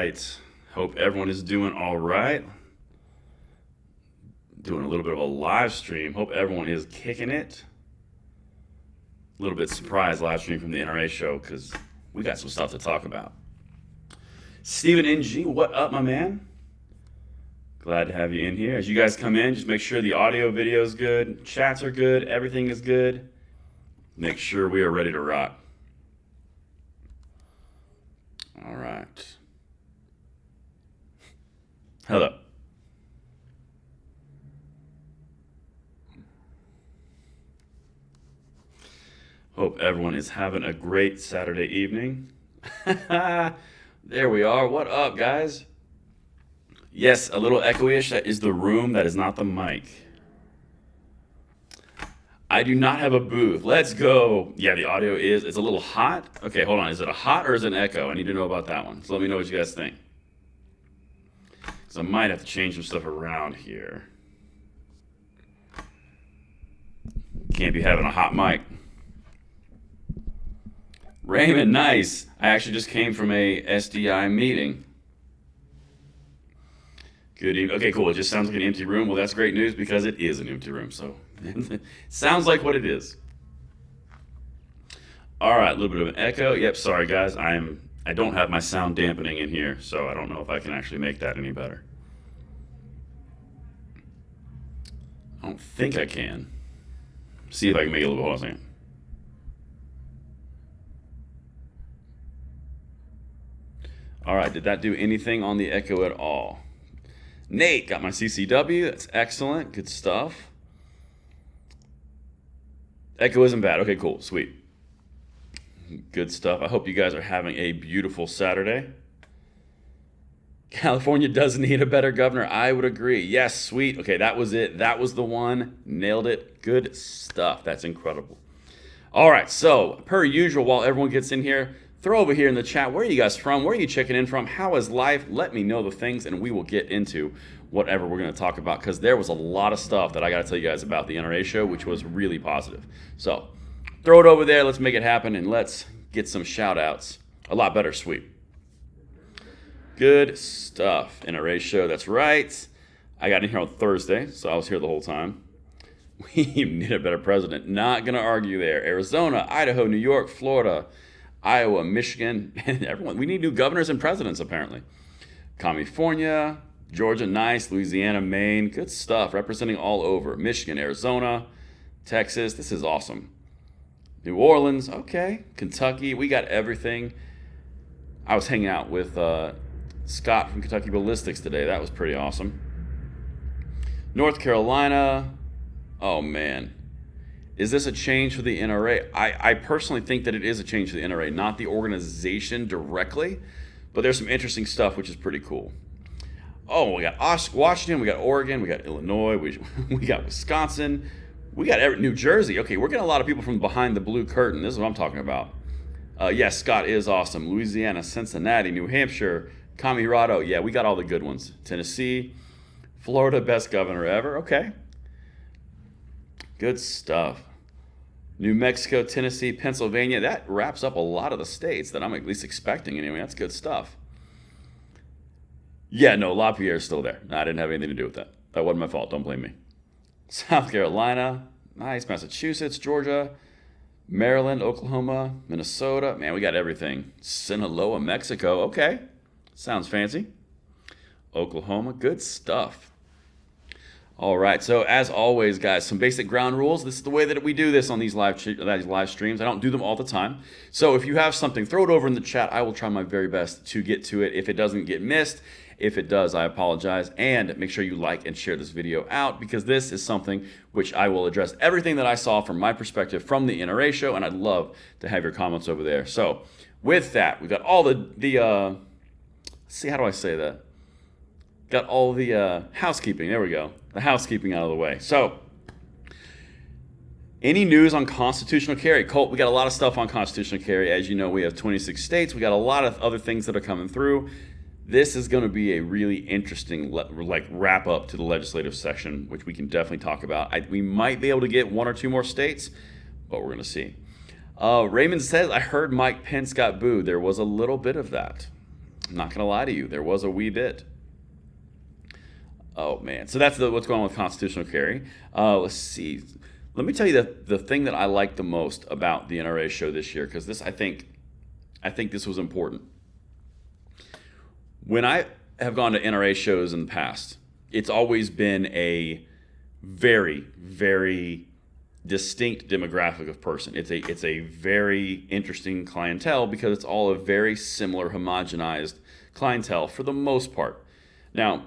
right. Hope everyone is doing all right. Doing a little bit of a live stream. Hope everyone is kicking it. A little bit surprised live stream from the NRA Show because we got some stuff to talk about. Stephen NG, what up, my man? Glad to have you in here. As you guys come in, just make sure the audio, video is good, chats are good, everything is good. Make sure we are ready to rock. All right. Hello. Hope everyone is having a great Saturday evening. There we are. What up, guys? Yes, a little echoish. That is the room. That is not the mic. I do not have a booth. Let's go. Yeah, the audio is. It's a little hot. Okay, hold on. Is it a hot or is it an echo? I need to know about that one. So let me know what you guys think. Because I might have to change some stuff around here. Can't be having a hot mic. Raymond, nice. I actually just came from a SDI meeting. Good evening. Okay, cool. It just sounds like an empty room. Well, that's great news because it is an empty room. So sounds like what it is. All right, a little bit of an echo. Yep, sorry guys. I don't have my sound dampening in here, so I don't know if I can actually make that any better. I don't think I can. See if I can make it a little bit. Hold on. All right, did that do anything on the echo at all? Nate got my CCW. That's excellent. Good stuff. Echo isn't bad. Okay, cool. Sweet. Good stuff. I hope you guys are having a beautiful Saturday. California does need a better governor. I would agree. Yes, sweet. Okay, that was it. That was the one. Nailed it. Good stuff. That's incredible. All right, so per usual, while everyone gets in here, throw over here in the chat, where are you guys from? Where are you checking in from? How is life? Let me know the things, and we will get into whatever we're going to talk about, because there was a lot of stuff that I got to tell you guys about the NRA show, which was really positive. So throw it over there. Let's make it happen, and let's get some shout-outs. A lot better, sweet. Good stuff. NRA show, that's right. I got in here on Thursday, so I was here the whole time. We need a better president. Not going to argue there. Arizona, Idaho, New York, Florida, Iowa, Michigan, and everyone. We need new governors and presidents, apparently. California, Georgia, nice. Louisiana, Maine, good stuff. Representing all over. Michigan, Arizona, Texas, this is awesome. New Orleans, okay. Kentucky, we got everything. I was hanging out with Scott from Kentucky Ballistics today. That was pretty awesome. North Carolina, oh man. Is this a change for the NRA? I personally think that it is a change for the NRA, not the organization directly, but there's some interesting stuff which is pretty cool. Oh, we got Washington, we got Oregon, we got Illinois, we got Wisconsin, we got New Jersey. Okay, we're getting a lot of people from behind the blue curtain. This is what I'm talking about. Yes, Scott is awesome. Louisiana, Cincinnati, New Hampshire, Colorado. Yeah, we got all the good ones. Tennessee, Florida, best governor ever. Okay. Good stuff. New Mexico, Tennessee, Pennsylvania. That wraps up a lot of the states that I'm at least expecting anyway. That's good stuff. Yeah, no, LaPierre's still there. No, I didn't have anything to do with that. That wasn't my fault. Don't blame me. South Carolina. Nice. Massachusetts, Georgia, Maryland, Oklahoma, Minnesota. Man, we got everything. Sinaloa, Mexico. Okay. Sounds fancy. Oklahoma. Good stuff. All right, so as always, guys, some basic ground rules. This is the way that we do this on these live streams. I don't do them all the time. So if you have something, throw it over in the chat. I will try my very best to get to it. If it doesn't get missed, if it does, I apologize. And make sure you like and share this video out, because this is something which I will address everything that I saw from my perspective from the NRA show, and I'd love to have your comments over there. So with that, we've got all let's see, how do I say that? Got all the housekeeping. There we go. The housekeeping out of the way. So, any news on constitutional carry? Colt, we got a lot of stuff on constitutional carry. As you know, we have 26 states. We got a lot of other things that are coming through. This is going to be a really interesting wrap up to the legislative session, which we can definitely talk about. We might be able to get one or two more states, but we're going to see. Raymond says, I heard Mike Pence got booed. There was a little bit of that. I'm not going to lie to you. There was a wee bit. Oh, man. So that's what's going on with constitutional carry. Let's see. Let me tell you the thing that I like the most about the NRA show this year, because I think this was important. When I have gone to NRA shows in the past, it's always been a very, very distinct demographic of person. It's a very interesting clientele because it's all a very similar, homogenized clientele for the most part. Now,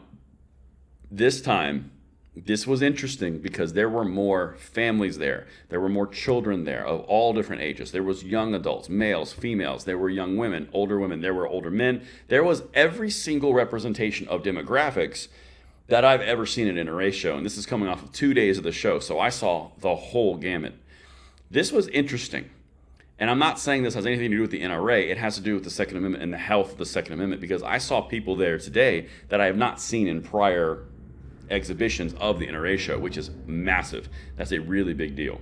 this time, this was interesting because there were more families there. There were more children there of all different ages. There was young adults, males, females. There were young women, older women. There were older men. There was every single representation of demographics that I've ever seen at an NRA show. And this is coming off of 2 days of the show. So I saw the whole gamut. This was interesting. And I'm not saying this has anything to do with the NRA. It has to do with the Second Amendment and the health of the Second Amendment, because I saw people there today that I have not seen in prior exhibitions of the NRA show, which is massive. That's a really big deal.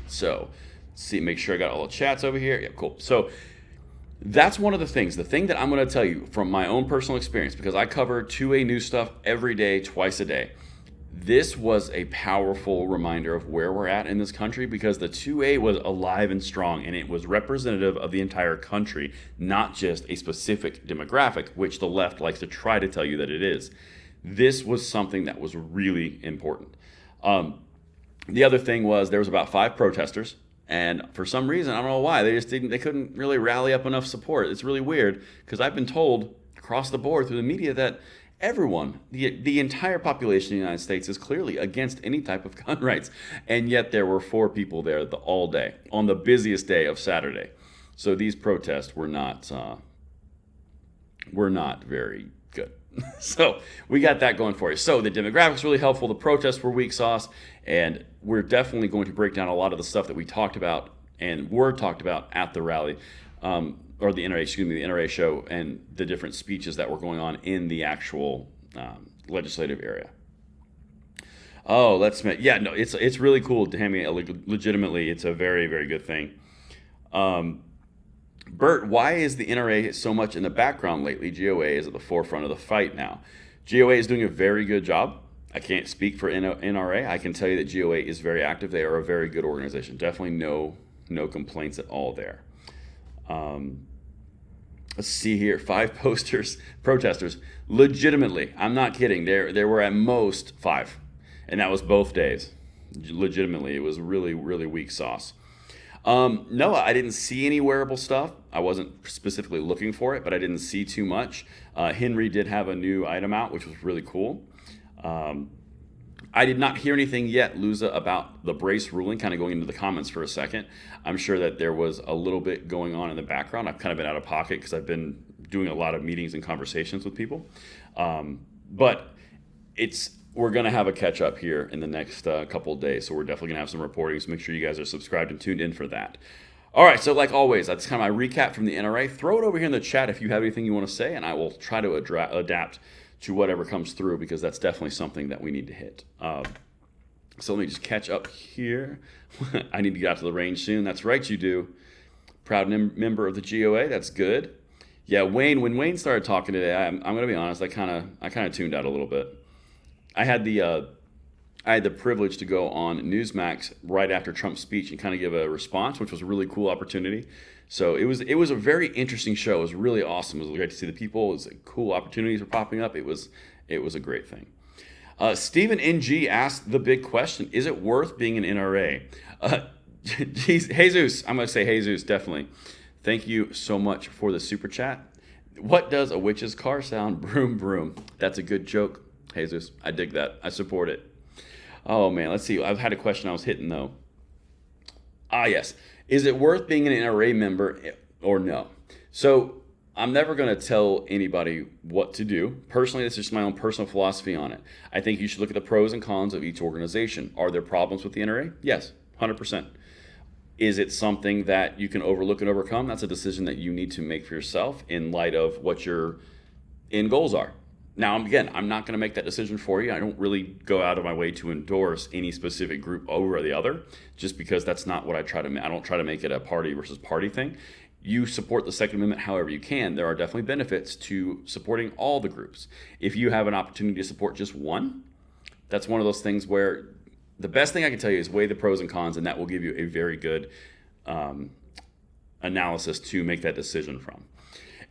So, see, make sure I got all the chats over here. Yeah, cool. So that's one of the things. The thing that I'm going to tell you from my own personal experience, because I cover 2A news stuff every day, twice a day. This was a powerful reminder of where we're at in this country, because the 2A was alive and strong, and it was representative of the entire country, not just a specific demographic, which the left likes to try to tell you that it is. This was something that was really important. The other thing was there was about 5 protesters, and for some reason, I don't know why, they couldn't really rally up enough support. It's really weird, because I've been told across the board through the media that everyone, the entire population of the United States is clearly against any type of gun rights, and yet there were 4 people there all day on the busiest day of Saturday. So these protests were not very good. So we got that going for you. So the demographics really helpful. The protests were weak sauce, and we're definitely going to break down a lot of the stuff that we talked about and were talked about at the rally, or the NRA show, and the different speeches that were going on in the actual legislative area. Oh, it's really cool. Legitimately, it's a very, very good thing. Bert, why is the NRA so much in the background lately? GOA is at the forefront of the fight now. GOA is doing a very good job. I can't speak for NRA. I can tell you that GOA is very active. They are a very good organization. Definitely no complaints at all there. Let's see here. 5 protesters. Legitimately, I'm not kidding. There were at most 5, and that was both days. Legitimately, it was really, really weak sauce. No, I didn't see any wearable stuff. I wasn't specifically looking for it, but I didn't see too much. Henry did have a new item out, which was really cool. I did not hear anything yet, Luza, about the brace ruling, kind of going into the comments for a second. I'm sure that there was a little bit going on in the background. I've kind of been out of pocket because I've been doing a lot of meetings and conversations with people. But we're going to have a catch up here in the next couple of days. So we're definitely going to have some reporting. So make sure you guys are subscribed and tuned in for that. All right. So like always, that's kind of my recap from the NRA. Throw it over here in the chat if you have anything you want to say, and I will try to adapt to whatever comes through, because that's definitely something that we need to hit. So let me just catch up here. I need to get out to the range soon. That's right, you do. Proud member of the GOA. That's good. Yeah, Wayne. When Wayne started talking today, I'm going to be honest. I kind of tuned out a little bit. I had the privilege to go on Newsmax right after Trump's speech and kind of give a response, which was a really cool opportunity. So it was a very interesting show. It was really awesome. It was great to see the people. It was cool opportunities were popping up. It was a great thing. Stephen NG asked the big question: is it worth being an NRA? Jesus, I'm going to say Jesus, definitely. Thank you so much for the super chat. What does a witch's car sound? Broom, broom. That's a good joke, Jesus. I dig that. I support it. Oh, man. Let's see. I've had a question I was hitting, though. Yes. Is it worth being an NRA member or no? So I'm never going to tell anybody what to do. Personally, this is just my own personal philosophy on it. I think you should look at the pros and cons of each organization. Are there problems with the NRA? Yes, 100%. Is it something that you can overlook and overcome? That's a decision that you need to make for yourself in light of what your end goals are. Now, again, I'm not going to make that decision for you. I don't really go out of my way to endorse any specific group over the other, just because that's not what I try to make. I don't try to make it a party versus party thing. you support the Second Amendment however you can. There are definitely benefits to supporting all the groups. If you have an opportunity to support just one, that's one of those things where the best thing I can tell you is weigh the pros and cons, and that will give you a very good analysis to make that decision from.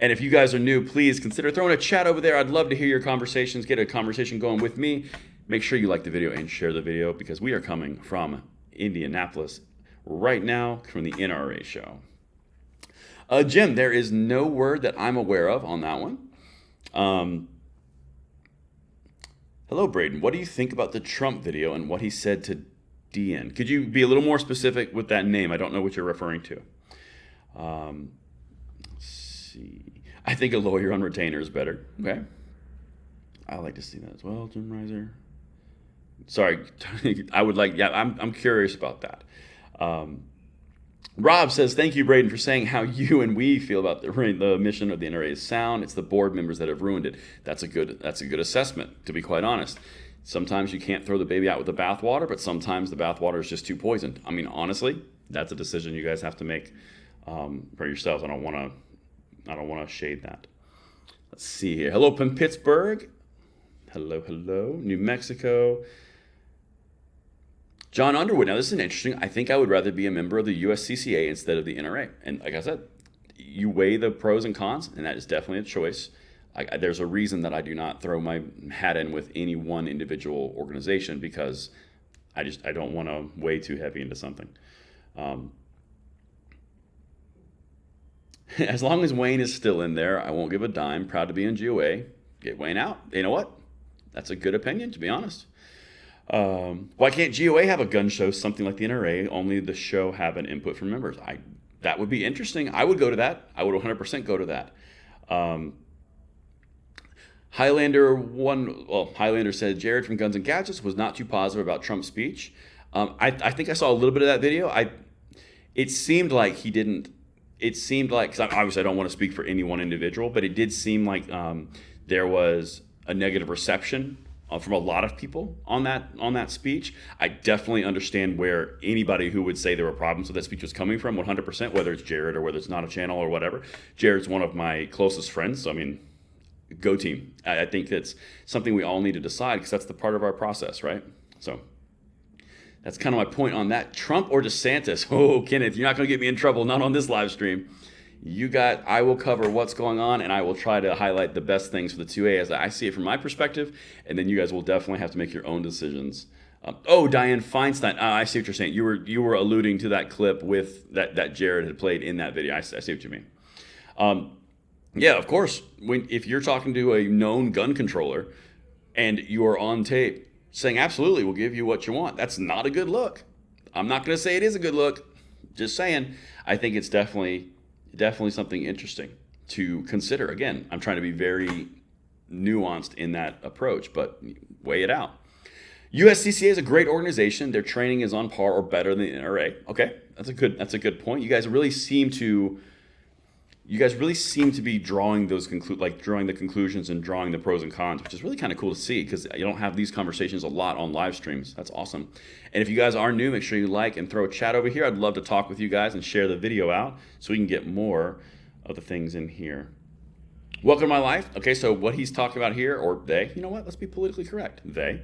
And if you guys are new, please consider throwing a chat over there. I'd love to hear your conversations, get a conversation going with me. Make sure you like the video and share the video, because we are coming from Indianapolis right now from the NRA Show. Jim, there is no word that I'm aware of on that one. Hello, Braden. What do you think about the Trump video and what he said to DN? Could you be a little more specific with that name? I don't know what you're referring to. Let's see. I think a lawyer on retainer is better. Okay. I like to see that as well, Jim Reiser. Sorry, I would like, yeah, I'm curious about that. Rob says, thank you, Braden, for saying how you and we feel about the mission of the NRA is sound. It's the board members that have ruined it. That's a good assessment, to be quite honest. Sometimes you can't throw the baby out with the bathwater, but sometimes the bathwater is just too poisoned. I mean, honestly, that's a decision you guys have to make for yourselves. I don't want to shade that. Let's see here. Hello from Pittsburgh. Hello. New Mexico. John Underwood. Now, this is interesting. I think I would rather be a member of the USCCA instead of the NRA. And like I said, you weigh the pros and cons, and that is definitely a choice. There's a reason that I do not throw my hat in with any one individual organization, because I don't want to weigh too heavy into something. As long as Wayne is still in there, I won't give a dime. Proud to be in GOA. Get Wayne out. You know what? That's a good opinion, to be honest. Why can't GOA have a gun show, something like the NRA, only the show have an input from members? That would be interesting. I would go to that. I would 100% go to that. Highlander said, Jared from Guns and Gadgets was not too positive about Trump's speech. I think I saw a little bit of that video. It seemed like he didn't. It seemed like, because obviously I don't want to speak for any one individual, but it did seem like there was a negative reception from a lot of people on that speech. I definitely understand where anybody who would say there were problems with that speech was coming from, 100%, whether it's Jared or whether it's not a channel or whatever. Jared's one of my closest friends, so I mean, go team. I think that's something we all need to decide, because that's the part of our process, right? So that's kind of my point on that. Trump or DeSantis? Oh, Kenneth, you're not going to get me in trouble, not on this live stream. I will cover what's going on, and I will try to highlight the best things for the 2A as I see it from my perspective, and then you guys will definitely have to make your own decisions. Dianne Feinstein. I see what you're saying. You were alluding to that clip with that Jared had played in that video. I see what you mean. Yeah, of course. If you're talking to a known gun controller and you are on tape saying, absolutely, we'll give you what you want, that's not a good look. I'm not going to say it is a good look. Just saying, I think it's definitely something interesting to consider. Again, I'm trying to be very nuanced in that approach, but weigh it out. USCCA is a great organization. Their training is on par or better than the NRA. Okay, that's a good point. You guys really seem to be drawing those drawing the conclusions and drawing the pros and cons, which is really kind of cool to see, because you don't have these conversations a lot on live streams. That's awesome. And if you guys are new, make sure you like and throw a chat over here. I'd love to talk with you guys and share the video out so we can get more of the things in here. Welcome to my life. Okay, so what he's talking about here, or they, you know what? Let's be politically correct. They.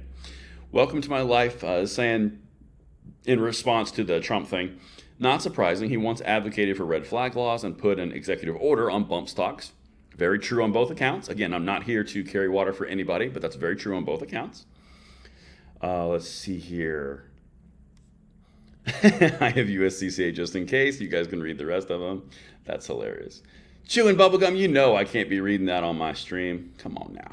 Welcome to my life, saying in response to the Trump thing, not surprising, he once advocated for red flag laws and put an executive order on bump stocks. Very true on both accounts. Again, I'm not here to carry water for anybody, but that's very true on both accounts. Let's see here. I have USCCA just in case. You guys can read the rest of them. That's hilarious. Chewing bubblegum, you know I can't be reading that on my stream. Come on now.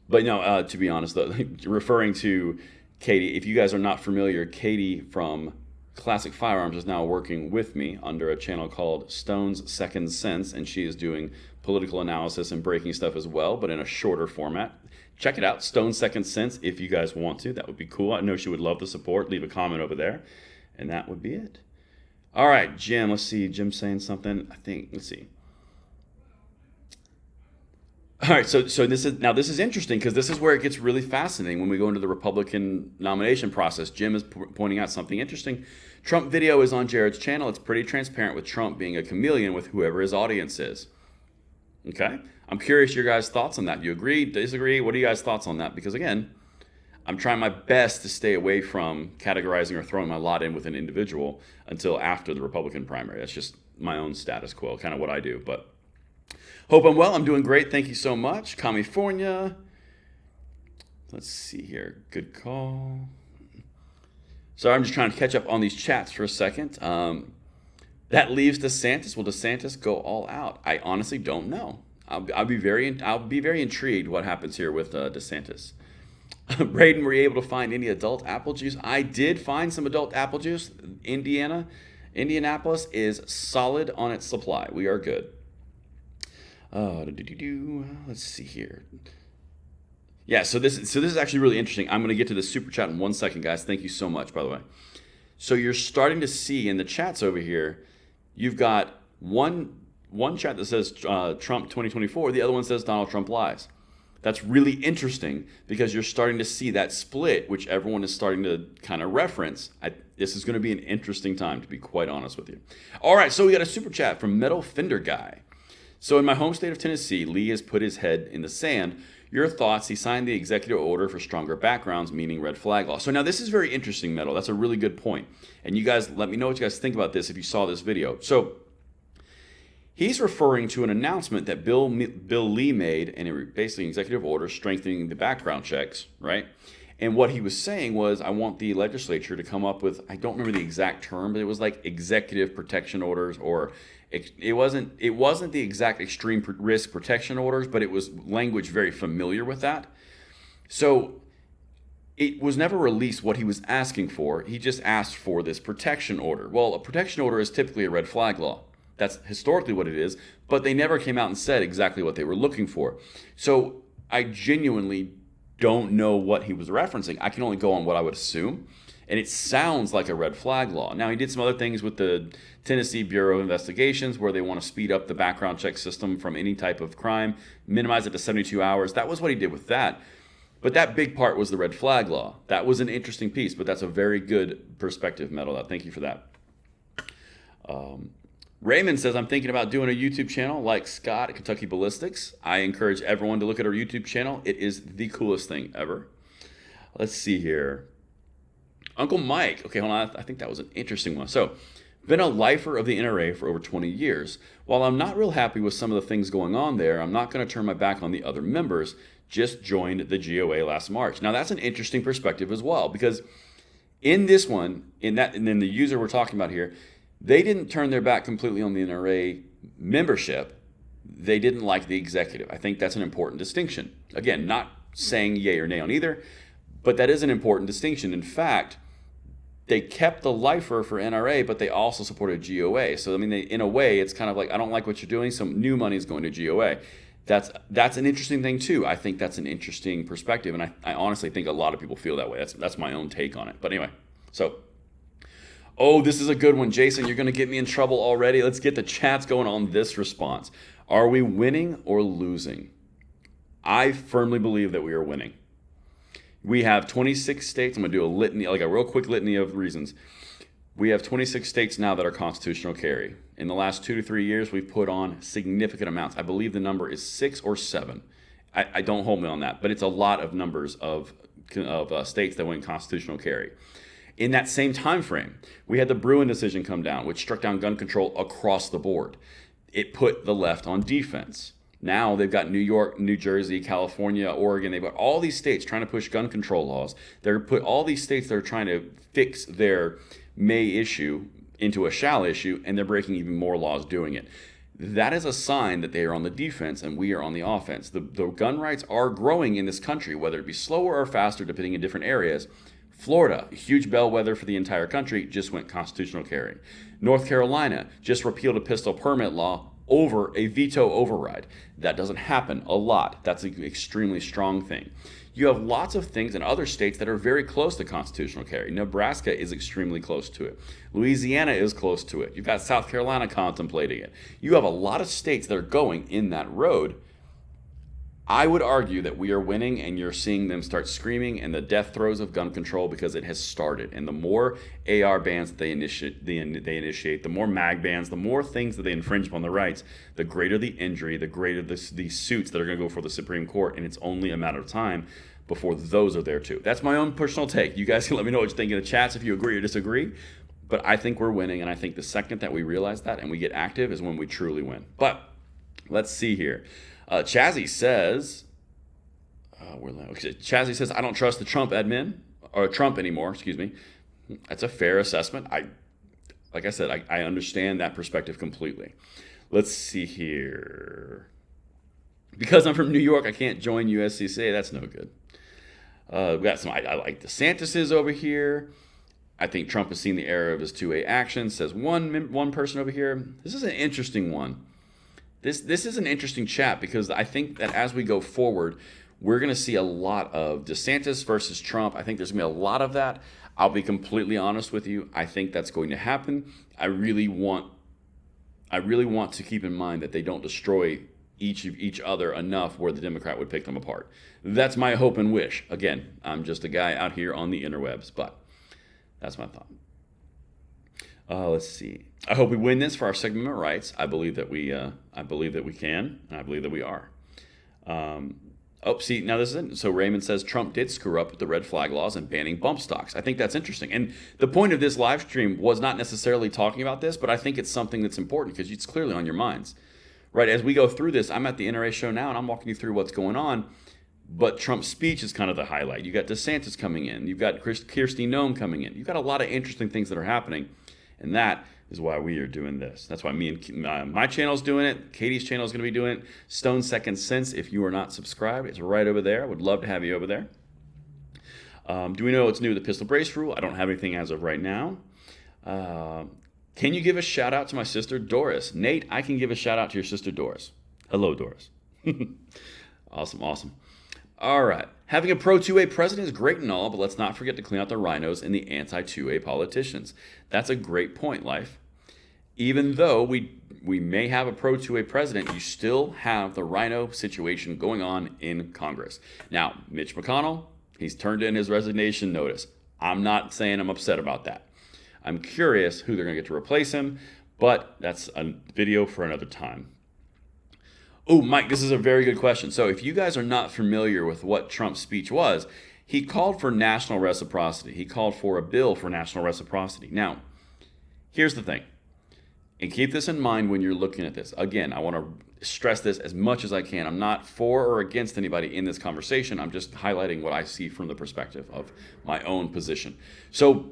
But no, to be honest, though, referring to Katie, if you guys are not familiar, Katie from Classic Firearms is now working with me under a channel called Stone's Second Sense, and she is doing political analysis and breaking stuff as well, but in a shorter format. Check it out, Stone's Second Sense, if you guys want to. That would be cool. I know she would love the support. Leave a comment over there, and that would be it. All right, Jim, let's see. Jim's saying something. Let's see. All right, so this is interesting because this is where it gets really fascinating when we go into the Republican nomination process. Jim is pointing out something interesting. Trump video is on Jared's channel. It's pretty transparent with Trump being a chameleon with whoever his audience is. Okay, I'm curious your guys' thoughts on that. Do you agree, disagree? What are you guys' thoughts on that? Because again, I'm trying my best to stay away from categorizing or throwing my lot in with an individual until after the Republican primary. That's just my own status quo, kind of what I do, but. Hope I'm well. I'm doing great. Thank you so much. California. Let's see here. Good call. Sorry, I'm just trying to catch up on these chats for a second. That leaves DeSantis. Will DeSantis go all out? I honestly don't know. I'll be very intrigued what happens here with DeSantis. Braden, were you able to find any adult apple juice? I did find some adult apple juice. Indianapolis is solid on its supply. We are good. Let's see here. Yeah, so this is actually really interesting. I'm going to get to the super chat in 1 second, guys. Thank you so much, by the way. So you're starting to see in the chats over here, you've got one chat that says Trump 2024. The other one says Donald Trump lies. That's really interesting because you're starting to see that split, which everyone is starting to kind of reference. This is going to be an interesting time, to be quite honest with you. All right, so we got a super chat from Metal Fender Guy. So in my home state of Tennessee, Lee has put his head in the sand. Your thoughts? He signed the executive order for stronger backgrounds, meaning red flag law. So now this is very interesting, Metal. That's a really good point. And you guys, let me know what you guys think about this if you saw this video. So he's referring to an announcement that Bill Lee made, and basically an executive order strengthening the background checks, right? And what he was saying was, I want the legislature to come up with, I don't remember the exact term, but it was like executive protection orders, or it wasn't the exact extreme risk protection orders, but it was language very familiar with that. So it was never released what he was asking for. He just asked for this protection order. Well, a protection order is typically a red flag law. That's historically what it is, but they never came out and said exactly what they were looking for. So I genuinely don't know what he was referencing. I can only go on what I would assume. And it sounds like a red flag law. Now, he did some other things with the Tennessee Bureau of Investigations where they want to speed up the background check system from any type of crime, minimize it to 72 hours. That was what he did with that. But that big part was the red flag law. That was an interesting piece, but that's a very good perspective, Metal. Thank you for that. Raymond says, I'm thinking about doing a YouTube channel like Scott at Kentucky Ballistics. I encourage everyone to look at our YouTube channel. It is the coolest thing ever. Let's see here. Uncle Mike. Okay, hold on. I think that was an interesting one. So, been a lifer of the NRA for over 20 years. While I'm not real happy with some of the things going on there, I'm not going to turn my back on the other members. Just joined the GOA last March. Now, that's an interesting perspective as well, because in this one, and then the user we're talking about here, they didn't turn their back completely on the NRA membership. They didn't like the executive. I think that's an important distinction. Again, not saying yay or nay on either, but that is an important distinction. In fact, they kept the lifer for NRA, but they also supported GOA. So, I mean, in a way, it's kind of like, I don't like what you're doing, some new money is going to GOA. That's an interesting thing, too. I think that's an interesting perspective, and I honestly think a lot of people feel that way. That's my own take on it. But anyway, so, oh, this is a good one. Jason, you're going to get me in trouble already. Let's get the chats going on this response. Are we winning or losing? I firmly believe that we are winning. We have 26 states. I'm going to do a litany, like a real quick litany of reasons. We have 26 states now that are constitutional carry. In the last 2 to 3 years, we've put on significant amounts. I believe the number is 6 or 7. I don't hold me on that, but it's a lot of numbers of states that went constitutional carry. In that same time frame, we had the Bruin decision come down, which struck down gun control across the board. It put the left on defense. Now they've got New York, New Jersey, California, Oregon. They've got all these states trying to push gun control laws. They're put all these states that are trying to fix their may issue into a shall issue, and they're breaking even more laws doing it. That is a sign that they are on the defense and we are on the offense. The gun rights are growing in this country, whether it be slower or faster, depending in different areas. Florida, a huge bellwether for the entire country, just went constitutional carry. North Carolina just repealed a pistol permit law over a veto override. That doesn't happen a lot. That's an extremely strong thing. You have lots of things in other states that are very close to constitutional carry. Nebraska is extremely close to it. Louisiana is close to it. You've got South Carolina contemplating it. You have a lot of states that are going in that road. I would argue that we are winning, and you're seeing them start screaming and the death throes of gun control because it has started. And the more AR bans that they initiate, the more mag bans, the more things that they infringe upon the rights, the greater the injury, the greater the suits that are going to go for the Supreme Court. And it's only a matter of time before those are there too. That's my own personal take. You guys can let me know what you think in the chats if you agree or disagree. But I think we're winning, and I think the second that we realize that and we get active is when we truly win. But let's see here. Chazzy says, Chazzy says, I don't trust the Trump admin, or Trump anymore, excuse me. That's a fair assessment. Like I said, I understand that perspective completely. Let's see here. Because I'm from New York, I can't join USCCA. That's no good. We got some, I like DeSantis over here. I think Trump has seen the error of his 2A action, says one person over here. This is an interesting one. This is an interesting chat because I think that as we go forward, we're going to see a lot of DeSantis versus Trump. I think there's going to be a lot of that. I'll be completely honest with you. I think that's going to happen. I really want to keep in mind that they don't destroy each other enough where the Democrat would pick them apart. That's my hope and wish. Again, I'm just a guy out here on the interwebs, but that's my thought. Let's see. I hope we win this for our Second Amendment rights. I believe that we can, and I believe that we are. See, now this is it. So Raymond says Trump did screw up with the red flag laws and banning bump stocks. I think that's interesting. And the point of this live stream was not necessarily talking about this, but I think it's something that's important because it's clearly on your minds. Right, as we go through this, I'm at the NRA Show now, and I'm walking you through what's going on. But Trump's speech is kind of the highlight. You got DeSantis coming in. You've got Kirsty Noem coming in. You've got a lot of interesting things that are happening. And that is why we are doing this. That's why me and my channel's doing it. Katie's channel is going to be doing it. Stone Second Sense, if you are not subscribed, it's right over there. I would love to have you over there. Do we know what's new with the pistol brace rule? I don't have anything as of right now. Can you give a shout out to my sister Doris? Nate, I can give a shout out to your sister Doris. Hello, Doris. Awesome. All right. Having a pro-2A president is great and all, but let's not forget to clean out the rhinos and the anti-2A politicians. That's a great point, Life. Even though we may have a pro-2A president, you still have the rhino situation going on in Congress. Now, Mitch McConnell, he's turned in his resignation notice. I'm not saying I'm upset about that. I'm curious who they're going to get to replace him, but that's a video for another time. Oh, Mike, this is a very good question. So if you guys are not familiar with what Trump's speech was, he called for national reciprocity. He called for a bill for national reciprocity. Now, here's the thing, and keep this in mind when you're looking at this. Again, I want to stress this as much as I can. I'm not for or against anybody in this conversation. I'm just highlighting what I see from the perspective of my own position. So,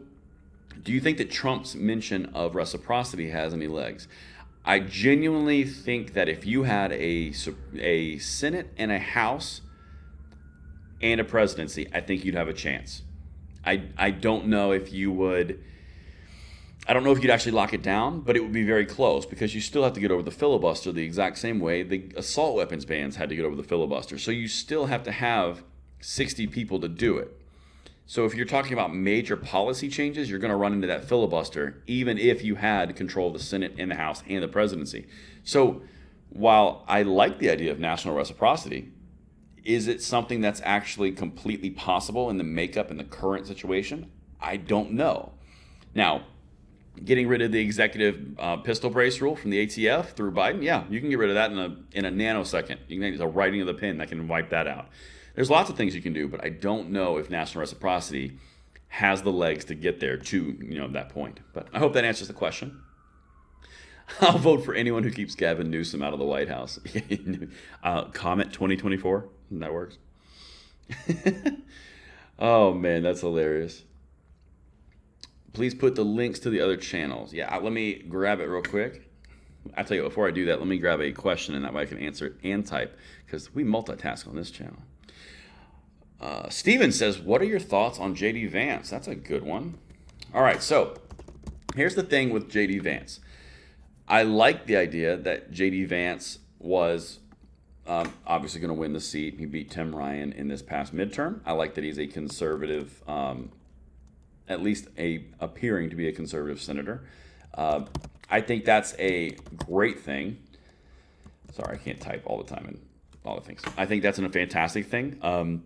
do you think that Trump's mention of reciprocity has any legs? I genuinely think that if you had a Senate and a House and a presidency, I think you'd have a chance. I don't know if you would. I don't know if you'd actually lock it down, but it would be very close because you still have to get over the filibuster the exact same way the assault weapons bans had to get over the filibuster. So you still have to have 60 people to do it. So if you're talking about major policy changes, you're going to run into that filibuster, even if you had control of the Senate and the House and the presidency. So while I like the idea of national reciprocity, is it something that's actually completely possible in the makeup in the current situation? I don't know. Now, getting rid of the executive pistol brace rule from the ATF through Biden, yeah, you can get rid of that in a nanosecond. You can use a writing of the pen that can wipe that out. There's lots of things you can do, but I don't know if national reciprocity has the legs to get there to that point. But I hope that answers the question. I'll vote for anyone who keeps Gavin Newsom out of the White House. Comment 2024. That works. Oh man, that's hilarious. Please put the links to the other channels. Yeah, let me grab it real quick. I'll tell you, before I do that, let me grab a question, and that way I can answer it and type, because we multitask on this channel. Steven says, what are your thoughts on J.D. Vance? That's a good one. All right, so here's the thing with J.D. Vance. I like the idea that J.D. Vance was obviously going to win the seat. He beat Tim Ryan in this past midterm. I like that he's a conservative, at least appearing to be a conservative senator. I think that's a great thing. Sorry, I can't type all the time lot of things. I think that's a fantastic thing.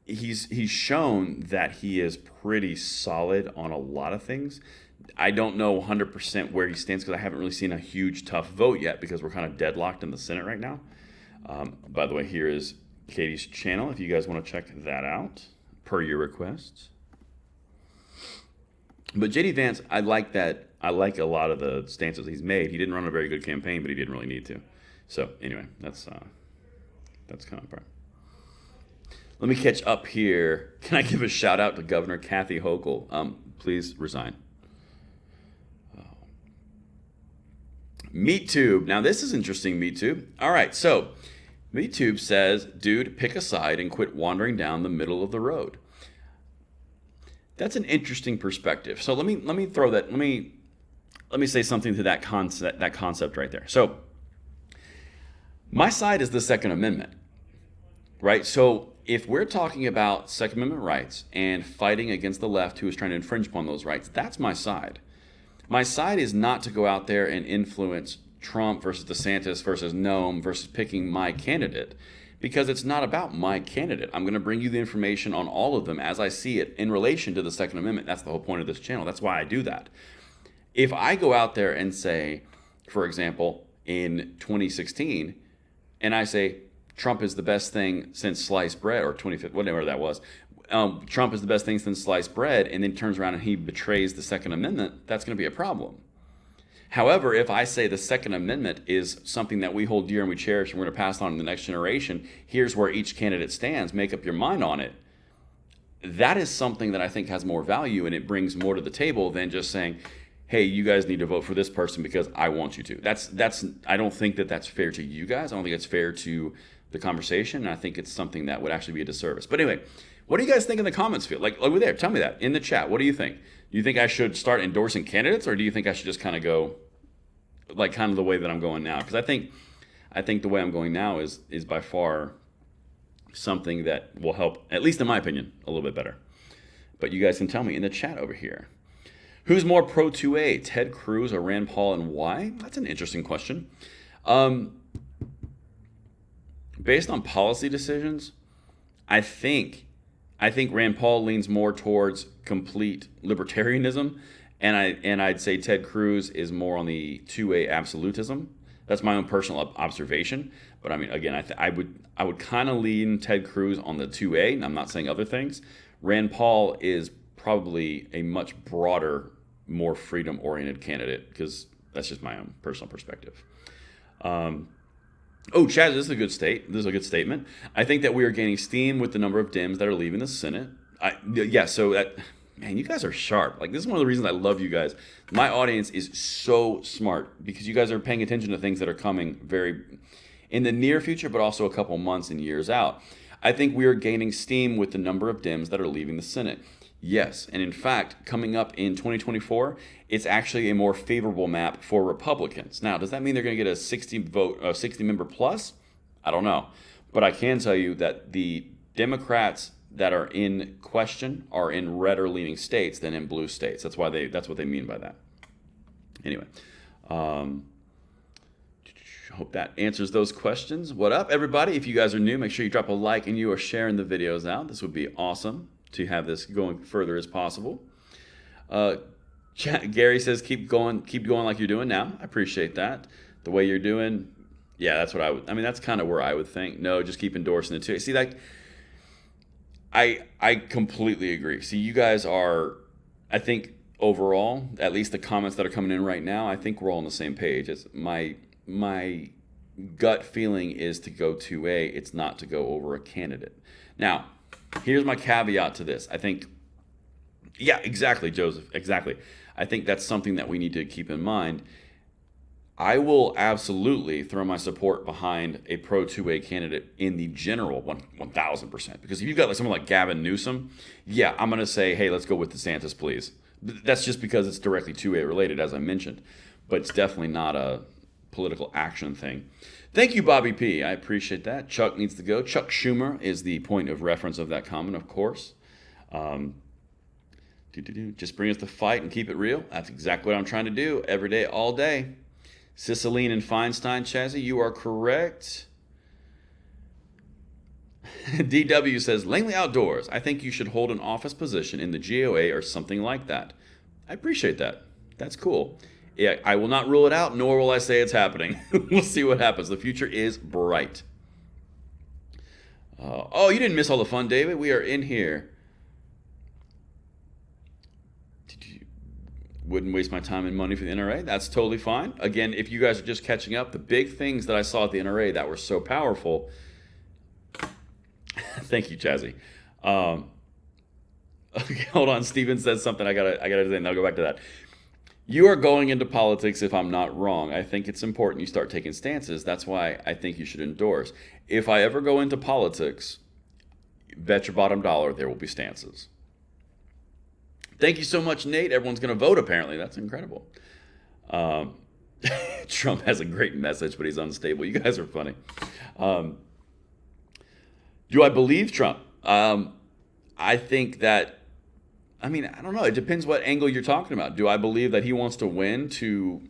He's shown that he is pretty solid on a lot of things. I don't know 100% where he stands because I haven't really seen a huge tough vote yet because we're kind of deadlocked in the Senate right now. By the way, here is Katie's channel if you guys want to check that out per your requests. But J.D. Vance, I like that. I like a lot of the stances he's made. He didn't run a very good campaign, but he didn't really need to. So anyway, that's kind of part. Let me catch up here. Can I give a shout out to Governor Kathy Hochul? Please resign. MeatTube. Now this is interesting, MeatTube. All right, so MeatTube says, dude, pick a side and quit wandering down the middle of the road. That's an interesting perspective. So let me throw that. Let me say something to that concept right there. So my side is the Second Amendment, right? So if we're talking about Second Amendment rights and fighting against the left who is trying to infringe upon those rights, that's my side. My side is not to go out there and influence Trump versus DeSantis versus Noem versus picking my candidate, because it's not about my candidate. I'm going to bring you the information on all of them as I see it in relation to the Second Amendment. That's the whole point of this channel. That's why I do that. If I go out there and say, for example, in 2016, and I say Trump is the best thing since sliced bread, or 25th, whatever that was, Trump is the best thing since sliced bread, and then turns around and he betrays the Second Amendment, that's going to be a problem. However, if I say the Second Amendment is something that we hold dear and we cherish and we're going to pass on to the next generation, here's where each candidate stands, make up your mind on it, that is something that I think has more value and it brings more to the table than just saying, hey, you guys need to vote for this person because I want you to. I don't think that that's fair to you guys. I don't think it's fair to the conversation, and I think it's something that would actually be a disservice. But anyway, what do you guys think in the comments field? Like over there, tell me that in the chat. What do you think? Do you think I should start endorsing candidates, or do you think I should just kind of go like kind of the way that I'm going now? Because I think the way I'm going now is by far something that will help, at least in my opinion, a little bit better. But you guys can tell me in the chat over here. Who's more pro 2A, Ted Cruz or Rand Paul, and why? That's an interesting question. Based on policy decisions, I think Rand Paul leans more towards complete libertarianism, and I'd say Ted Cruz is more on the 2A absolutism. That's my own personal observation. But I mean, again, I would kind of lean Ted Cruz on the 2A, and I'm not saying other things. Rand Paul is probably a much broader, more freedom-oriented candidate, because that's just my own personal perspective. Chaz, this is a good statement. I think that we are gaining steam with the number of Dems that are leaving the Senate. Man, you guys are sharp. Like, this is one of the reasons I love you guys. My audience is so smart because you guys are paying attention to things that are coming very in the near future, but also a couple months and years out. I think we are gaining steam with the number of Dems that are leaving the Senate. Yes, and in fact, coming up in 2024, it's actually a more favorable map for Republicans. Now, does that mean they're going to get a 60 member plus? I don't know. But I can tell you that the Democrats that are in question are in redder leaning states than in blue states. That's what they mean by that. Anyway, hope that answers those questions. What up, everybody? If you guys are new, make sure you drop a like and you are sharing the videos out. This would be awesome to have this going further as possible. Gary says, keep going like you're doing now. I appreciate that. The way you're doing, yeah, that's what that's kind of where I would think. No, just keep endorsing it too. See, like, I completely agree. See, you guys are, I think overall, at least the comments that are coming in right now, I think we're all on the same page. It's my gut feeling is to go 2A. It's not to go over a candidate. Now, here's my caveat to this. I think, yeah, exactly, Joseph, exactly. I think that's something that we need to keep in mind. I will absolutely throw my support behind a pro 2A candidate in the general 1,000%. Because if you've got someone like Gavin Newsom, yeah, I'm going to say, hey, let's go with DeSantis, please. That's just because it's directly 2A related, as I mentioned. But it's definitely not a political action thing. Thank you, Bobby P. I appreciate that. Chuck needs to go. Chuck Schumer is the point of reference of that comment, of course. Just bring us the fight and keep it real. That's exactly what I'm trying to do every day, all day. Cicelyne and Feinstein, Chazzy, you are correct. DW says, Langley Outdoors, I think you should hold an office position in the GOA or something like that. I appreciate that. That's cool. Yeah, I will not rule it out, nor will I say it's happening. We'll see what happens. The future is bright. Oh, you didn't miss all the fun, David. We are in here. Wouldn't waste my time and money for the NRA. That's totally fine. Again, if you guys are just catching up, the big things that I saw at the NRA that were so powerful. Thank you, Chazzy. Okay, hold on. Steven says something. I gotta say, and I'll go back to that. You are going into politics, if I'm not wrong. I think it's important you start taking stances. That's why I think you should endorse. If I ever go into politics, bet your bottom dollar there will be stances. Thank you so much, Nate. Everyone's going to vote, apparently. That's incredible. Trump has a great message, but he's unstable. You guys are funny. Do I believe Trump? I think that, I don't know. It depends what angle you're talking about. Do I believe that he wants to win to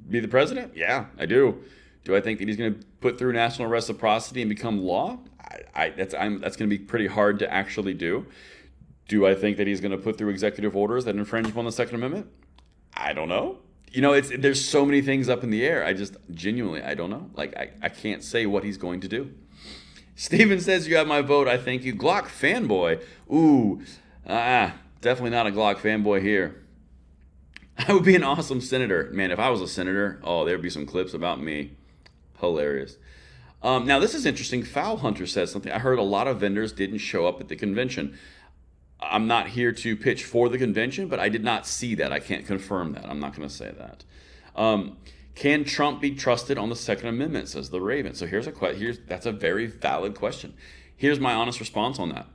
be the president? Yeah, I do. Do I think that he's going to put through national reciprocity and become law? That's going to be pretty hard to actually do. Do I think that he's going to put through executive orders that infringe upon the Second Amendment? I don't know. There's so many things up in the air. I just genuinely, I don't know. I can't say what he's going to do. Steven says, you have my vote. I thank you. Glock fanboy. Ooh, definitely not a Glock fanboy here. I would be an awesome senator. Man, if I was a senator, there'd be some clips about me. Hilarious. Now, this is interesting. Foul Hunter says something. I heard a lot of vendors didn't show up at the convention. I'm not here to pitch for the convention, but I did not see that. I can't confirm that. I'm not going to say that. Can Trump be trusted on the Second Amendment, says the Raven. So that's a very valid question. Here's my honest response on that.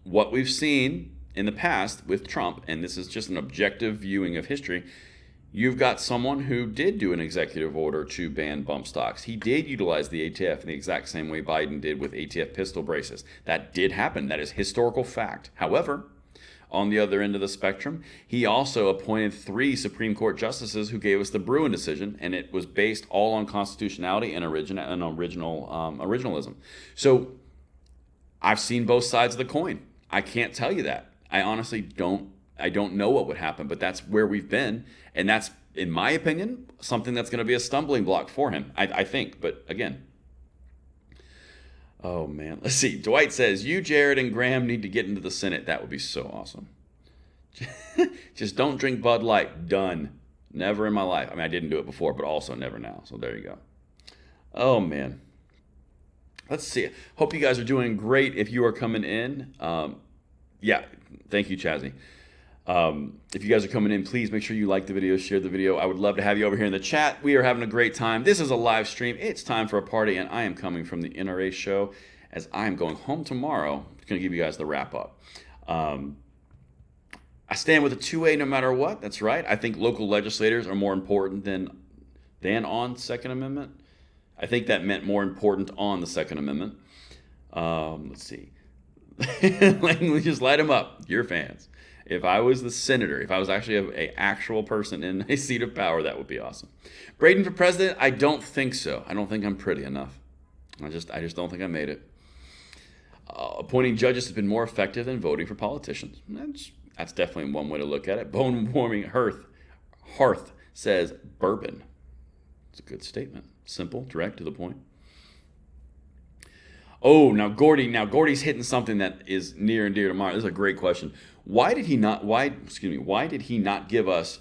What we've seen in the past with Trump, and this is just an objective viewing of history, you've got someone who did do an executive order to ban bump stocks. He did utilize the ATF in the exact same way Biden did with ATF pistol braces. That did happen. That is historical fact. However, on the other end of the spectrum, he also appointed 3 Supreme Court justices who gave us the Bruin decision, and it was based all on constitutionality and originalism. So I've seen both sides of the coin. I can't tell you that. I honestly don't. I don't know what would happen, but that's where we've been, and that's, in my opinion, something that's going to be a stumbling block for him, I think. But again, oh man, let's see. Dwight says, you, Jared, and Graham need to get into the Senate. That would be so awesome. Just don't drink Bud Light. Done. Never in my life. I didn't do it before, but also never now. So there you go. Oh man. Let's see. Hope you guys are doing great. If you are coming in, yeah, thank you, Chazzy. If you guys are coming in, please make sure you like the video, share the video. I would love to have you over here in the chat. We are having a great time. This is a live stream. It's time for a party, and I am coming from the NRA Show as I am going home tomorrow. I'm going to give you guys the wrap up. I stand with a 2A no matter what. That's right. I think local legislators are more important than on Second Amendment. I think that meant more important on the Second Amendment. Let's see. Just light them up. Your fans. If I was the senator, if I was actually an actual person in a seat of power, that would be awesome. Braden for president? I don't think so. I don't think I'm pretty enough. I just don't think I made it. Appointing judges has been more effective than voting for politicians. That's definitely one way to look at it. Bone warming hearth says bourbon. It's a good statement. Simple, direct, to the point. Oh, now Gordy's hitting something that is near and dear to mine. This is a great question. Why did he not give us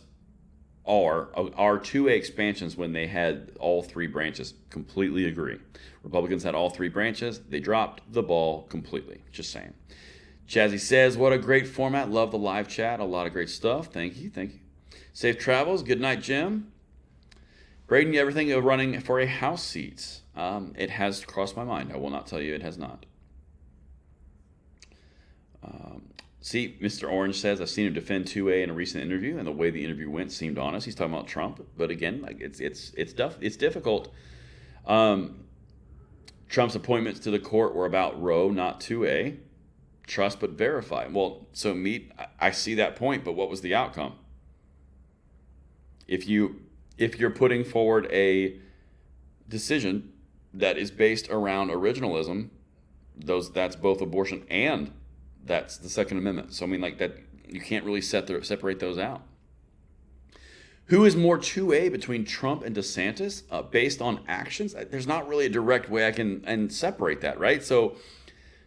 our 2A expansions when they had all 3 branches? Completely agree. Republicans had all 3 branches. They dropped the ball completely. Just saying. Chazzy says, what a great format. Love the live chat. A lot of great stuff. Thank you. Safe travels. Good night, Jim. Braden, you ever think of running for a House seat? It has crossed my mind. I will not tell you it has not. See, Mr. Orange says, I've seen him defend 2A in a recent interview, and the way the interview went seemed honest. He's talking about Trump, but again, it's difficult. Trump's appointments to the court were about Roe, not 2A. Trust but verify. Well, I see that point, but what was the outcome? If you if you're putting forward a decision that is based around originalism, that's both abortion and that's the Second Amendment. So I mean, like that, you can't really separate those out. Who is more 2A between Trump and DeSantis based on actions? There's not really a direct way I can separate that, right? So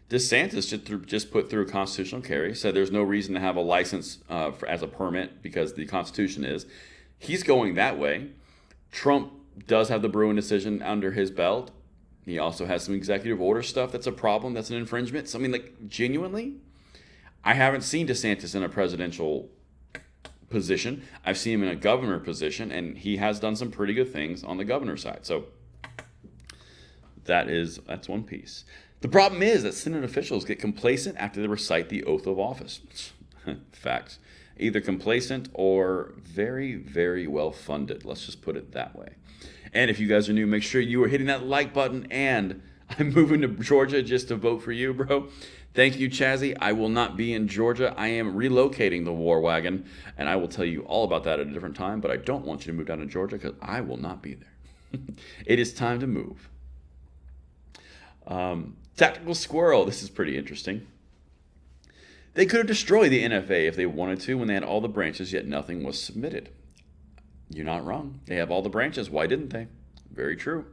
DeSantis just put through constitutional carry, said there's no reason to have a license as a permit because the Constitution is. He's going that way. Trump does have the Bruin decision under his belt. He also has some executive order stuff that's a problem, that's an infringement. So I mean, like, genuinely, I haven't seen DeSantis in a presidential position. I've seen him in a governor position, and he has done some pretty good things on the governor side. So that's one piece. The problem is that Senate officials get complacent after they recite the oath of office. Facts. Either complacent or very, very well funded. Let's just put it that way. And if you guys are new, make sure you are hitting that like button. And I'm moving to Georgia just to vote for you, bro. Thank you, Chazzy. I will not be in Georgia. I am relocating the war wagon, and I will tell you all about that at a different time, but I don't want you to move down to Georgia because I will not be there. It is time to move. Tactical Squirrel. This is pretty interesting. They could have destroyed the NFA if they wanted to when they had all the branches, yet nothing was submitted. You're not wrong. They have all the branches. Why didn't they? Very true.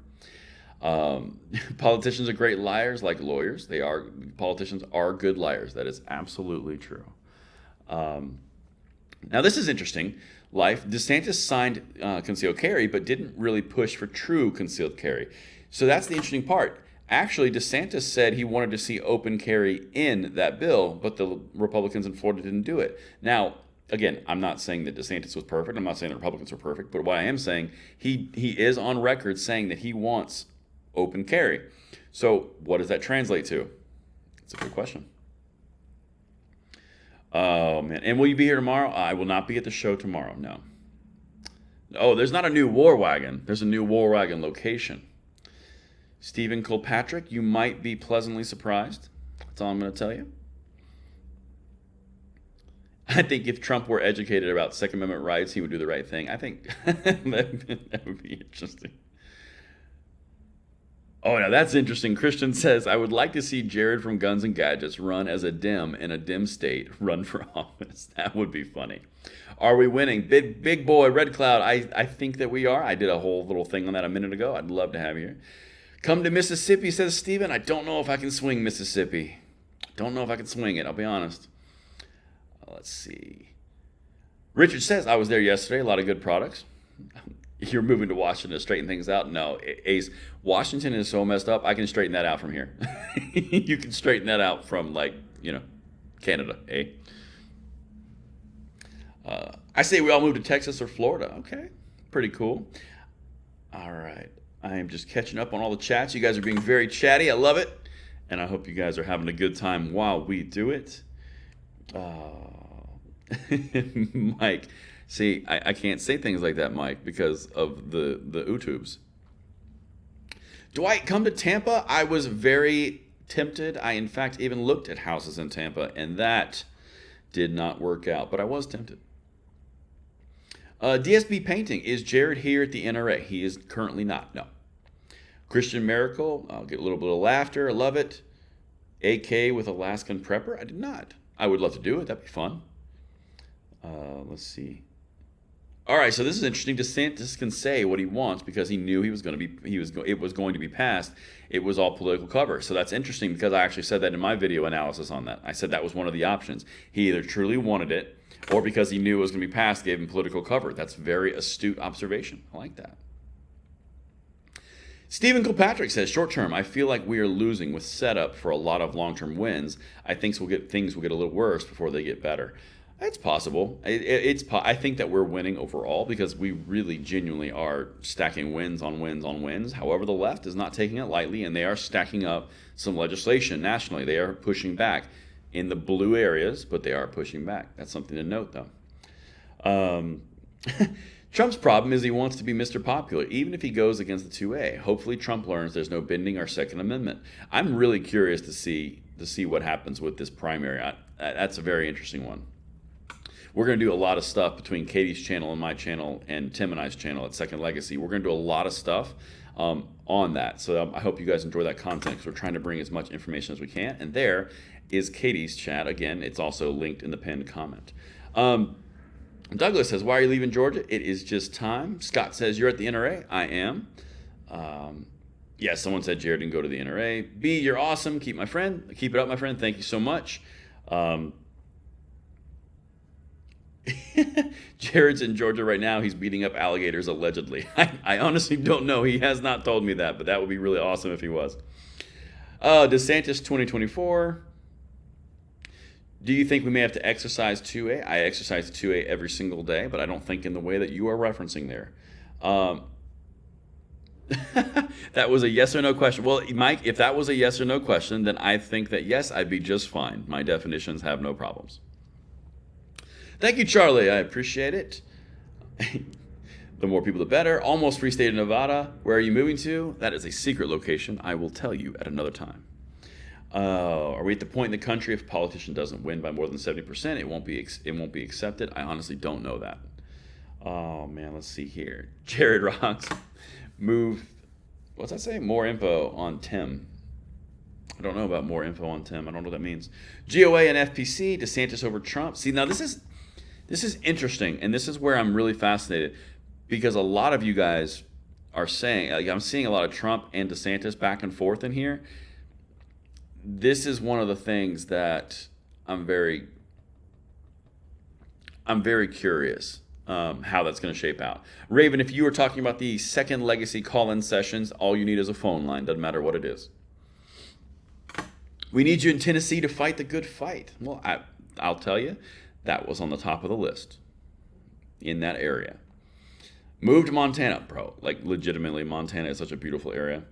Politicians are great liars like lawyers. Politicians are good liars. That is absolutely true. Now this is interesting. DeSantis signed concealed carry, but didn't really push for true concealed carry. So that's the interesting part. Actually, DeSantis said he wanted to see open carry in that bill, but the Republicans in Florida didn't do it. Now, again, I'm not saying that DeSantis was perfect. I'm not saying the Republicans were perfect. But what I am saying, he is on record saying that he wants open carry. So what does that translate to? It's a good question. Oh, man. And will you be here tomorrow? I will not be at the show tomorrow, no. Oh, there's not a new war wagon. There's a new war wagon location. Stephen Kilpatrick, you might be pleasantly surprised. That's all I'm going to tell you. I think if Trump were educated about Second Amendment rights, he would do the right thing. I think that would be interesting. Oh, now that's interesting. Christian says, I would like to see Jared from Guns and Gadgets run as a Dem in a dim state, run for office. That would be funny. Are we winning? Big boy, Red Cloud, I think that we are. I did a whole little thing on that a minute ago. I'd love to have you here. Come to Mississippi, says Steven. I don't know if I can swing Mississippi. Don't know if I can swing it, I'll be honest. Let's see. Richard says, I was there yesterday. A lot of good products. You're moving to Washington to straighten things out? No, Ace. Washington is so messed up, I can straighten that out from here. You can straighten that out from, Canada, eh? I say we all move to Texas or Florida. Okay, pretty cool. All right. I am just catching up on all the chats. You guys are being very chatty. I love it. And I hope you guys are having a good time while we do it. Mike. See, I can't say things like that, Mike, because of the YouTubes. Dwight, come to Tampa. I was very tempted. I, in fact, even looked at houses in Tampa, and that did not work out, but I was tempted. DSB Painting. Is Jared here at the NRA? He is currently not, no. Christian Miracle. I'll get a little bit of laughter. I love it. AK with Alaskan Prepper. I did not. I would love to do it. That'd be fun. Let's see. All right, so this is interesting. DeSantis can say what he wants because he knew it was going to be passed. It was all political cover. So that's interesting because I actually said that in my video analysis on that. I said that was one of the options. He either truly wanted it or because he knew it was going to be passed, gave him political cover. That's very astute observation. I like that. Stephen Kilpatrick says, short term, I feel like we are losing with setup for a lot of long-term wins. I think things will get a little worse before they get better. It's possible. I think that we're winning overall because we really genuinely are stacking wins on wins on wins. However, the left is not taking it lightly, and they are stacking up some legislation nationally. They are pushing back in the blue areas, but they are pushing back. That's something to note, though. Trump's problem is he wants to be Mr. Popular, even if he goes against the 2A. Hopefully, Trump learns there's no bending our Second Amendment. I'm really curious to see what happens with this primary. That's a very interesting one. we're going to do a lot of stuff between Katie's channel and my channel and Tim and I's channel at Second Legacy. We're going to do a lot of stuff on that. So I hope you guys enjoy that content because we're trying to bring as much information as we can. And there is Katie's chat. Again, it's also linked in the pinned comment. Douglas says, why are you leaving Georgia? It is just time. Scott says, you're at the NRA. I am. Yeah, someone said Jared didn't go to the NRA. B, you're awesome. Keep it up, my friend. Thank you so much. Jared's in Georgia right now. He's beating up alligators, allegedly. I honestly don't know. He has not told me that, but that would be really awesome if he was. DeSantis 2024. Do you think we may have to exercise 2A? I exercise 2A every single day, but I don't think in the way that you are referencing there. That was a yes or no question. Well, Mike, if that was a yes or no question, then I think that yes, I'd be just fine. My definitions have no problems. Thank you, Charlie. I appreciate it. The more people, the better. Almost free state of Nevada. Where are you moving to? That is a secret location. I will tell you at another time. Are we at the point in the country if a politician doesn't win by more than 70%, it won't be accepted? I honestly don't know that. Oh man, let's see here. Jared rocks. What's that say? More info on Tim. I don't know about more info on Tim. I don't know what that means. GOA and FPC, DeSantis over Trump. See, now this is interesting, and this is where I'm really fascinated because a lot of you guys are saying, like, I'm seeing a lot of Trump and DeSantis back and forth in here. This is one of the things that I'm very curious how that's going to shape out. Raven, if you were talking about the Second Legacy call-in sessions, all you need is a phone line. Doesn't matter what it is. We need you in Tennessee to fight the good fight. Well, I'll tell you, that was on the top of the list in that area. Move to Montana, bro. Like, legitimately, Montana is such a beautiful area.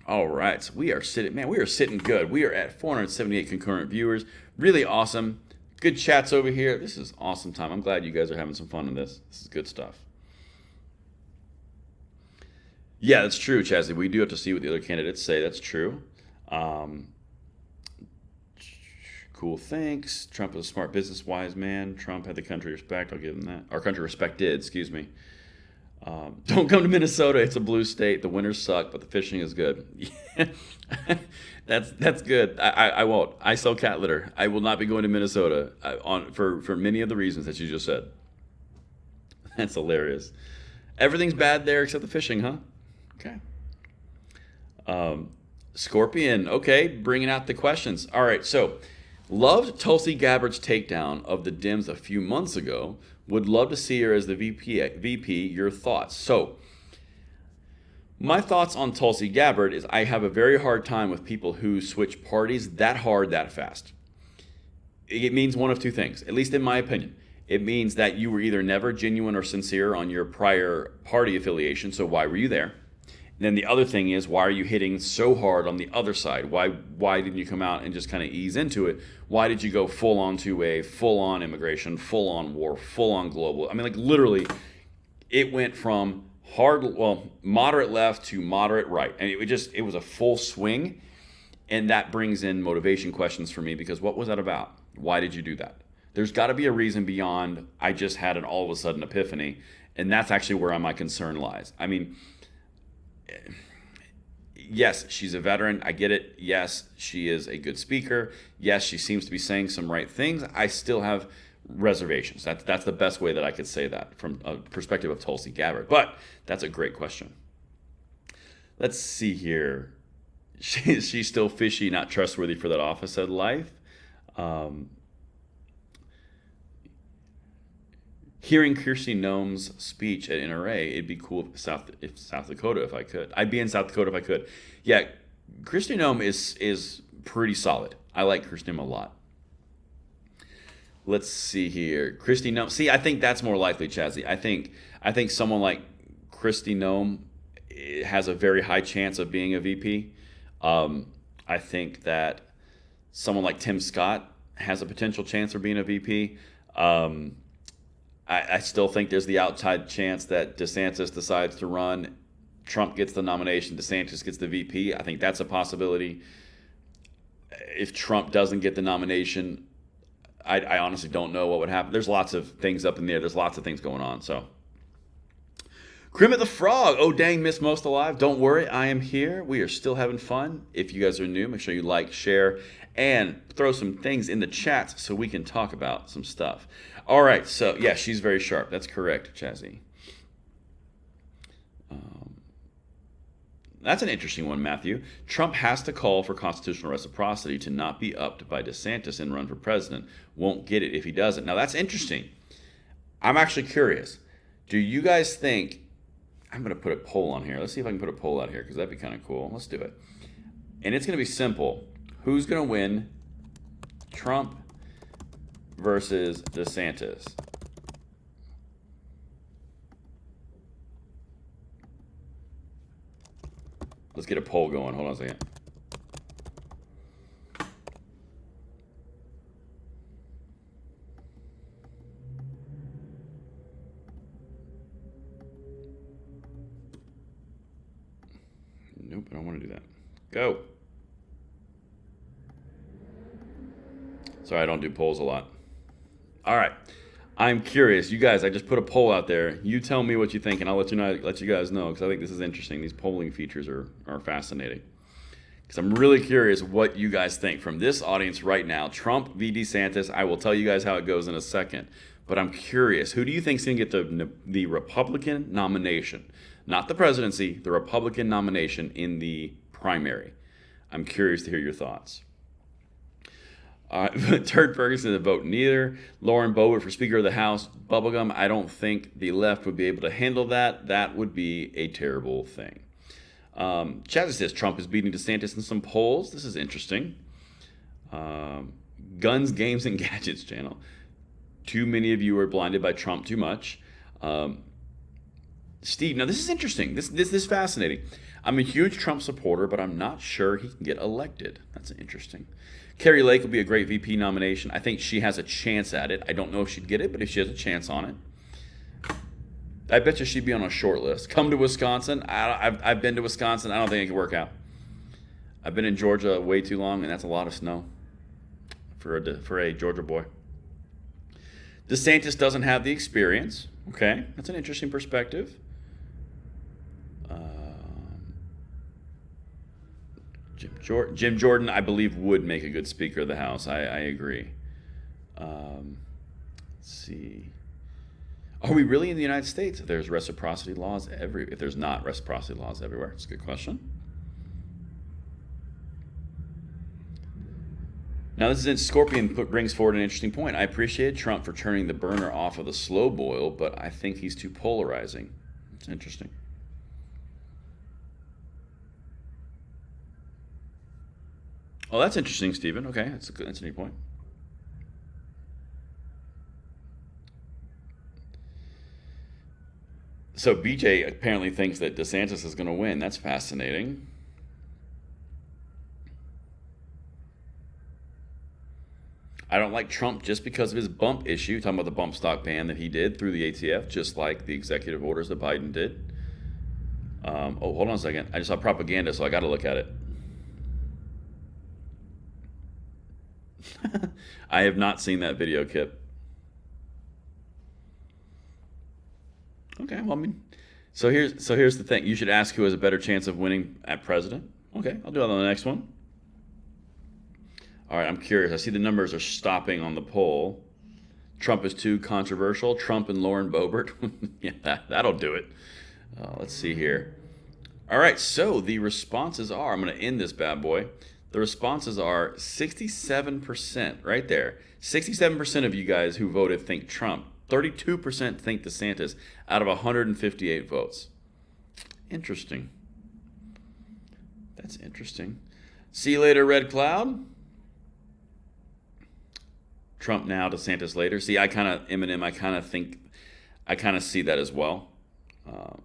All right, so we are sitting good. We are at 478 concurrent viewers. Really awesome. Good chats over here. This is awesome time. I'm glad you guys are having some fun in this. This is good stuff. Yeah, that's true, Chazzy. We do have to see what the other candidates say. That's true. Cool, thanks. Trump is a smart business wise man. Trump had the country respect. I'll give him that. Our country respected, excuse me. Don't come to Minnesota. It's a blue state. The winters suck, but the fishing is good. That's good. I won't. I sell cat litter. I will not be going to Minnesota for many of the reasons that you just said. That's hilarious. Everything's bad there except the fishing, huh? Okay. Scorpion. Okay, bringing out the questions. All right, so loved Tulsi Gabbard's takedown of the Dems a few months ago. Would love to see her as the VP. Your thoughts? So, my thoughts on Tulsi Gabbard is I have a very hard time with people who switch parties that hard, that fast. It means one of two things, at least in my opinion. It means that you were either never genuine or sincere on your prior party affiliation, so why were you there? And then the other thing is, why are you hitting so hard on the other side? Why didn't you come out and just kind of ease into it? Why did you go full on 2A, full on immigration, full on war, full on global? I mean, like literally, it went from moderate left to moderate right. And it was a full swing. And that brings in motivation questions for me because what was that about? Why did you do that? There's got to be a reason beyond I just had an all of a sudden epiphany. And that's actually where my concern lies. I mean, yes, she's a veteran. I get it. Yes, she is a good speaker. Yes, she seems to be saying some right things. I still have reservations. That's the best way that I could say that from a perspective of Tulsi Gabbard. But that's a great question. Let's see here. She's still fishy, not trustworthy for that office, said Life. Hearing Kirsty Noem's speech at NRA, it'd be cool if South Dakota if I could. I'd be in South Dakota if I could. Yeah, Kirsty Noem is pretty solid. I like Kirsty Noem a lot. Let's see here. Kirsty Noem. See, I think that's more likely, Chazzy. I think someone like Kirsty Noem has a very high chance of being a VP. I think that someone like Tim Scott has a potential chance of being a VP. I still think there's the outside chance that DeSantis decides to run. Trump gets the nomination. DeSantis gets the VP. I think that's a possibility. If Trump doesn't get the nomination, I honestly don't know what would happen. There's lots of things up in the air. There's lots of things going on. So, Crimmit the Frog. Oh, dang, missed most alive. Don't worry, I am here. We are still having fun. If you guys are new, make sure you like, share, and throw some things in the chat so we can talk about some stuff. All right, so, yeah, she's very sharp. That's correct, Chazzy. That's an interesting one, Matthew. Trump has to call for constitutional reciprocity to not be upped by DeSantis and run for president. Won't get it if he doesn't. Now, that's interesting. I'm actually curious. Do you guys think... I'm going to put a poll on here. Let's see if I can put a poll out here, because that'd be kind of cool. Let's do it. And it's going to be simple. Who's going to win Trump versus DeSantis? Let's get a poll going. Hold on a second. Nope, I don't want to do that. Go. Sorry, I don't do polls a lot. All right. I'm curious. You guys, I just put a poll out there. You tell me what you think, and I'll let you guys know, because I think this is interesting. These polling features are fascinating. Because I'm really curious what you guys think from this audience right now. Trump v. DeSantis. I will tell you guys how it goes in a second. But I'm curious. Who do you think is going to get the Republican nomination? Not the presidency, the Republican nomination in the primary. I'm curious to hear your thoughts. Turd Ferguson to vote neither. Lauren Boebert for Speaker of the House. Bubblegum, I don't think the left would be able to handle that. That would be a terrible thing. Chaz says Trump is beating DeSantis in some polls. This is interesting. Guns, Games, and Gadgets channel. Too many of you are blinded by Trump too much. Steve, now this is interesting. This is fascinating. I'm a huge Trump supporter, but I'm not sure he can get elected. That's interesting. Carrie Lake will be a great VP nomination. I think she has a chance at it. I don't know if she'd get it, but if she has a chance on it, I bet you she'd be on a short list. Come to Wisconsin. I've been to Wisconsin. I don't think it can work out. I've been in Georgia way too long, and that's a lot of snow for a Georgia boy. DeSantis doesn't have the experience. Okay, that's an interesting perspective. Jim Jordan, I believe, would make a good Speaker of the House. I agree. Let's see. Are we really in the United States if there's reciprocity laws if there's not reciprocity laws everywhere? It's a good question. Now, this is Scorpion brings forward an interesting point. I appreciate Trump for turning the burner off of the slow boil, but I think he's too polarizing. It's interesting. Oh, that's interesting, Stephen. Okay, that's a neat point. So BJ apparently thinks that DeSantis is going to win. That's fascinating. I don't like Trump just because of his bump issue, talking about the bump stock ban that he did through the ATF, just like the executive orders that Biden did. Oh, hold on a second. I just saw propaganda, so I got to look at it. I have not seen that video, Kip. Okay, well, I mean, so here's the thing. You should ask who has a better chance of winning at president. Okay, I'll do that on the next one. All right, I'm curious. I see the numbers are stopping on the poll. Trump is too controversial. Trump and Lauren Boebert. Yeah, that'll do it. Let's see here. All right, so the responses are, I'm going to end this bad boy. The responses are 67%, right there. 67% of you guys who voted think Trump. 32% think DeSantis out of 158 votes. Interesting. That's interesting. See you later, Red Cloud. Trump now, DeSantis later. See, Eminem, I kind of see that as well. All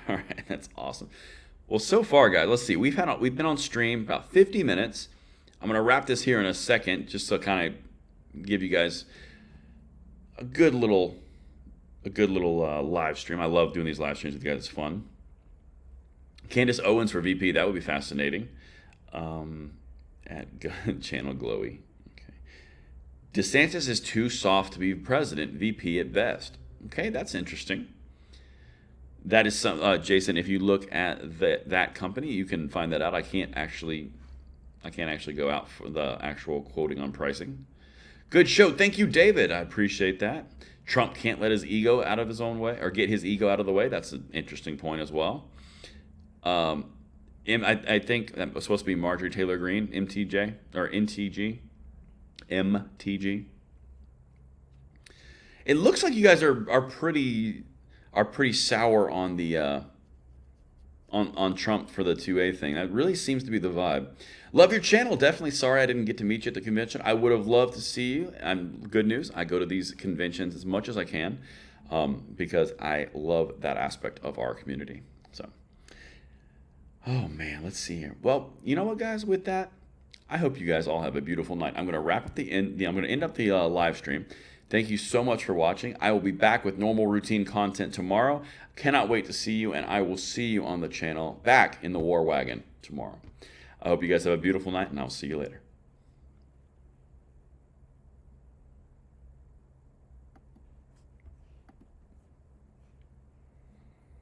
right, that's awesome. Well, so far, guys, let's see. We've been on stream about 50 minutes. I'm going to wrap this here in a second, just to kind of give you guys a good little live stream. I love doing these live streams with you guys. It's fun. Candace Owens for VP, that would be fascinating. At Channel Glowy. DeSantis is too soft to be president, VP at best. Okay, that's interesting. That is some, Jason. If you look at that company, you can find that out. I can't actually go out for the actual quoting on pricing. Good show. Thank you, David. I appreciate that. Trump can't let his ego out of his own way, or get his ego out of the way. That's an interesting point as well. I think that was supposed to be Marjorie Taylor Greene, MTJ, or NTG, MTG. It looks like you guys are pretty sour on the on Trump for the 2A thing. That really seems to be the vibe. Love your channel. Definitely sorry I didn't get to meet you at the convention. I would have loved to see you. And good news, I go to these conventions as much as I can because I love that aspect of our community. So, oh man, let's see here. Well, you know what, guys? With that, I hope you guys all have a beautiful night. I'm going to wrap up I'm going to end up the live stream. Thank you so much for watching. I will be back with normal routine content tomorrow. Cannot wait to see you, and I will see you on the channel back in the War Wagon tomorrow. I hope you guys have a beautiful night, and I'll see you later.